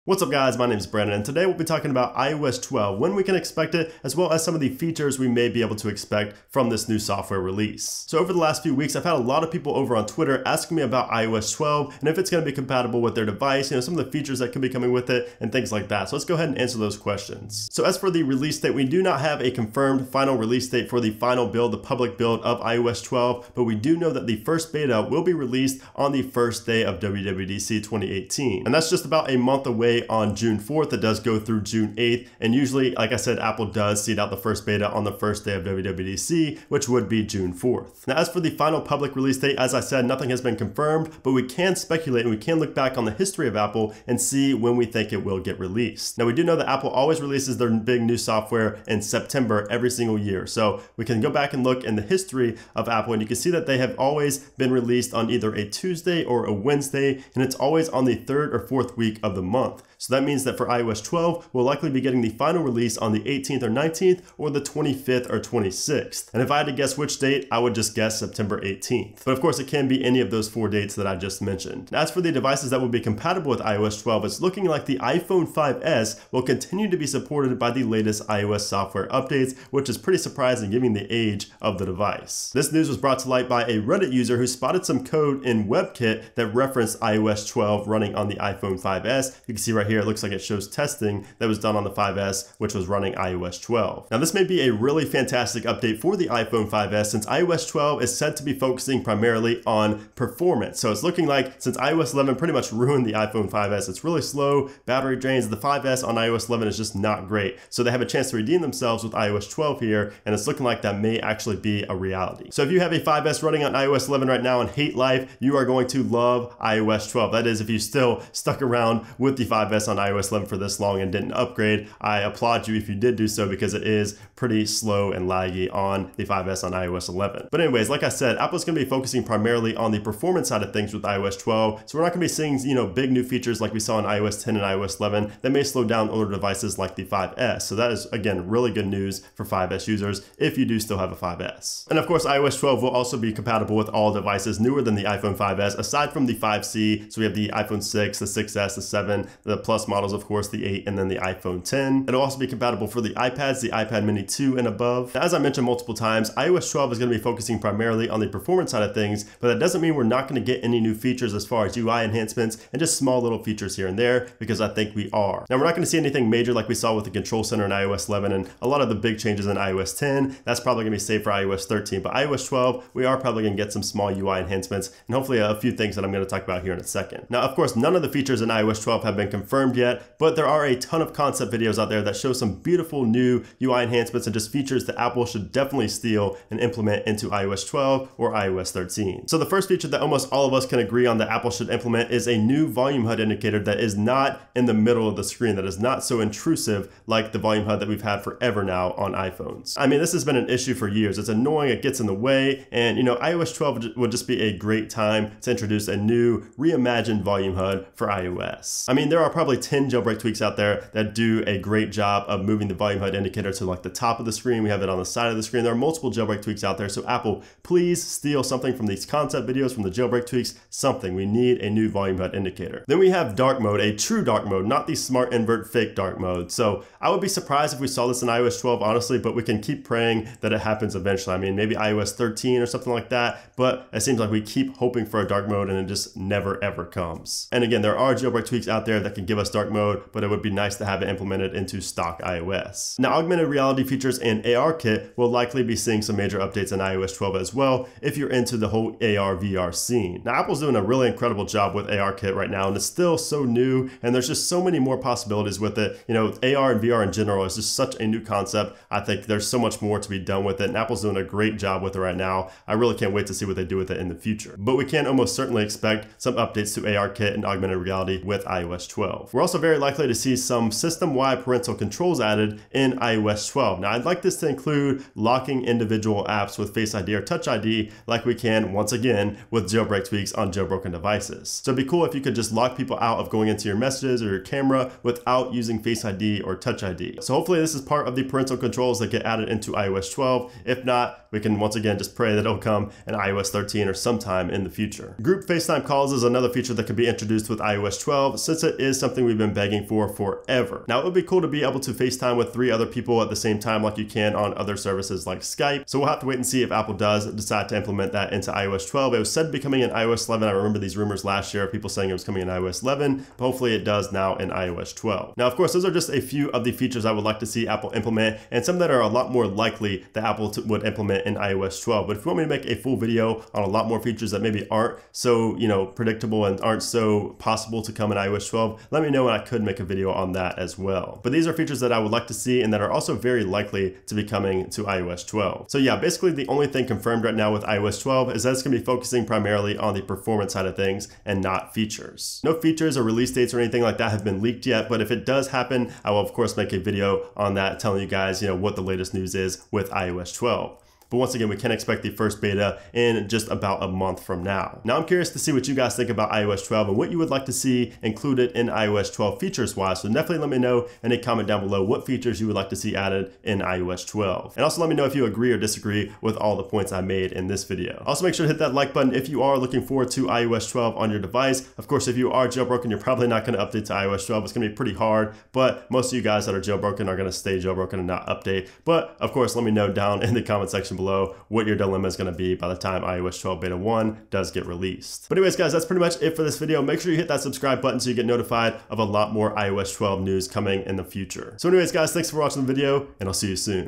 What's up guys, my name is Brandon and today we'll be talking about iOS 12, when we can expect it, as well as some of the features we may be able to expect from this new software release. So over the last few weeks, I've had a lot of people over on Twitter asking me about iOS 12 and if it's going to be compatible with their device, some of the features that could be coming with it and things like that. So let's go ahead and answer those questions. So as for the release date, we do not have a confirmed final release date for the final build, the public build of iOS 12, but we do know that the first beta will be released on the first day of WWDC 2018. And that's just about a month away on June 4th. It does go through June 8th, and usually, like I said, Apple does seed out the first beta on the first day of WWDC, which would be June 4th. Now, as for the final public release date, as I said, nothing has been confirmed, but we can speculate and we can look back on the history of Apple and see when we think it will get released. Now, we do know that Apple always releases their big new software in September every single year, so we can go back and look in the history of Apple, and you can see that they have always been released on either a Tuesday or a Wednesday, and it's always on the 3rd or 4th week of the month. So that means that for iOS 12, we'll likely be getting the final release on the 18th or 19th or the 25th or 26th. And if I had to guess which date, I would just guess September 18th. But of course, it can be any of those 4 dates that I just mentioned. As for the devices that will be compatible with iOS 12, it's looking like the iPhone 5S will continue to be supported by the latest iOS software updates, which is pretty surprising given the age of the device. This news was brought to light by a Reddit user who spotted some code in WebKit that referenced iOS 12 running on the iPhone 5S. You can see right here, it looks like it shows testing that was done on the 5S, which was running iOS 12. Now, this may be a really fantastic update for the iPhone 5S since iOS 12 is said to be focusing primarily on performance. So it's looking like since iOS 11 pretty much ruined the iPhone 5S, it's really slow, battery drains, the 5S on iOS 11 is just not great. So they have a chance to redeem themselves with iOS 12 here, and it's looking like that may actually be a reality. So if you have a 5S running on iOS 11 right now and hate life, you are going to love iOS 12. That is, if you still stuck around with the 5S on iOS 11 for this long and didn't upgrade, I applaud you if you did do so, because it is pretty slow and laggy on the 5S on iOS 11. But anyways, like I said, Apple's going to be focusing primarily on the performance side of things with iOS 12, so we're not going to be seeing, big new features like we saw in iOS 10 and iOS 11 that may slow down older devices like the 5S. So that is, again, really good news for 5S users if you do still have a 5S. And of course, iOS 12 will also be compatible with all devices newer than the iPhone 5S, aside from the 5C. So we have the iPhone 6, the 6S, the 7, the Plus models, of course, the 8, and then the iPhone 10. It'll also be compatible for the iPads, the iPad mini 2 and above. Now, as I mentioned multiple times, iOS 12 is going to be focusing primarily on the performance side of things, but that doesn't mean we're not going to get any new features as far as UI enhancements and just small little features here and there, because I think we are. Now, we're not going to see anything major like we saw with the Control Center in iOS 11 and a lot of the big changes in iOS 10. That's probably going to be saved for iOS 13, but iOS 12, we are probably going to get some small UI enhancements and hopefully a few things that I'm going to talk about here in a second. Now, of course, none of the features in iOS 12 have been confirmed yet, but there are a ton of concept videos out there that show some beautiful new UI enhancements and just features that Apple should definitely steal and implement into iOS 12 or iOS 13. So the first feature that almost all of us can agree on that Apple should implement is a new volume HUD indicator that is not in the middle of the screen, that is not so intrusive like the volume HUD that we've had forever now on iPhones. I mean, this has been an issue for years. It's annoying, it gets in the way, and iOS 12 would just be a great time to introduce a new reimagined volume HUD for iOS. I mean, there are probably 10 jailbreak tweaks out there that do a great job of moving the volume HUD indicator to like the top of the screen. We have it on the side of the screen. There are multiple jailbreak tweaks out there, so Apple, please steal something from these concept videos, from the jailbreak tweaks, something. We need a new volume HUD indicator. Then we have dark mode, a true dark mode, not the smart invert fake dark mode. So I would be surprised if we saw this in iOS 12, honestly, but we can keep praying that it happens eventually. I mean, maybe iOS 13 or something like that, but it seems like we keep hoping for a dark mode and it just never ever comes. And again, there are jailbreak tweaks out there that can give us dark mode, but it would be nice to have it implemented into stock iOS. Now, augmented reality features and ARKit will likely be seeing some major updates in iOS 12 as well if you're into the whole AR VR scene. Now, Apple's doing a really incredible job with ARKit right now, and it's still so new, and there's just so many more possibilities with it. AR and VR in general is just such a new concept. I think there's so much more to be done with it, and Apple's doing a great job with it right now. I really can't wait to see what they do with it in the future. But we can almost certainly expect some updates to ARKit and augmented reality with iOS 12. We're also very likely to see some system-wide parental controls added in iOS 12. Now, I'd like this to include locking individual apps with Face ID or Touch ID like we can, once again, with jailbreak tweaks on jailbroken devices. So it'd be cool if you could just lock people out of going into your messages or your camera without using Face ID or Touch ID. So hopefully this is part of the parental controls that get added into iOS 12. If not, we can once again just pray that it'll come in iOS 13 or sometime in the future. Group FaceTime Calls is another feature that could be introduced with iOS 12, since it is something we've been begging for forever. Now, it would be cool to be able to FaceTime with 3 other people at the same time like you can on other services like Skype, so we'll have to wait and see if Apple does decide to implement that into iOS 12. It was said to be coming in iOS 11. I remember these rumors last year of people saying it was coming in iOS 11, but hopefully it does now in iOS 12. Now, of course, those are just a few of the features I would like to see Apple implement, and some that are a lot more likely that Apple would implement in iOS 12. But if you want me to make a full video on a lot more features that maybe aren't so, predictable and aren't so possible to come in iOS 12, let me know and I could make a video on that as well. But these are features that I would like to see and that are also very likely to be coming to iOS 12. So yeah, basically the only thing confirmed right now with iOS 12 is that it's going to be focusing primarily on the performance side of things and not features. No features or release dates or anything like that have been leaked yet, but if it does happen, I will of course make a video on that telling you guys, what the latest news is with iOS 12. But once again, we can expect the first beta in just about a month from now. Now I'm curious to see what you guys think about iOS 12 and what you would like to see included in iOS 12 features wise. So definitely let me know in a comment down below what features you would like to see added in iOS 12. And also let me know if you agree or disagree with all the points I made in this video. Also make sure to hit that like button if you are looking forward to iOS 12 on your device. Of course, if you are jailbroken, you're probably not going to update to iOS 12. It's going to be pretty hard, but most of you guys that are jailbroken are going to stay jailbroken and not update. But of course, let me know down in the comment section below what your dilemma is going to be by the time iOS 12 beta 1 does get released. But anyways, guys, that's pretty much it for this video. Make sure you hit that subscribe button so you get notified of a lot more iOS 12 news coming in the future. So anyways, guys, thanks for watching the video, and I'll see you soon.